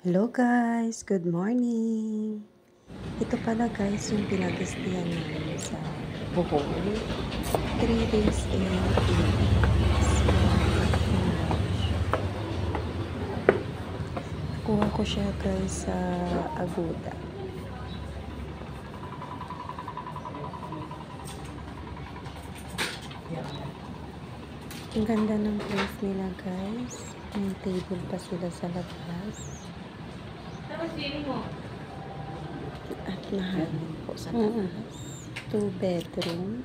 Hello guys, good morning. Ito pala guys yung pinag-stayan namin sa Bohol. 3 days and 2 nights. Kuha ko siya guys sa Agoda. Ang ganda ng place nila guys. May table pa sila sa labas. At mahangin po sa taas. 2 bedroom.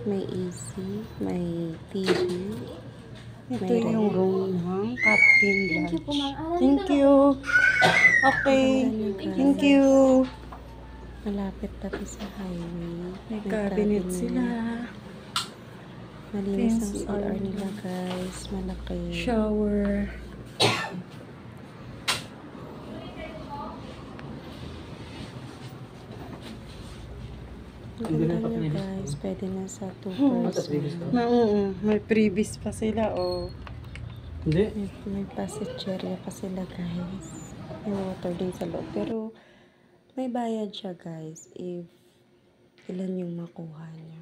May AC, may TV. Ito yung room ng Captain Lodge. Thank you. Okay. Thank you. Malapit tabi sa highway. May cabinet sila. Malinis ang Fancy CR nila guys. Malaki. Shower. Ang ganda niya guys. Pwede na sa 2 person. May previous pa sila, oh. May passecheria pa sila guys. May water din sa loob. Pero may bayad siya guys if ilan yung makuha niya.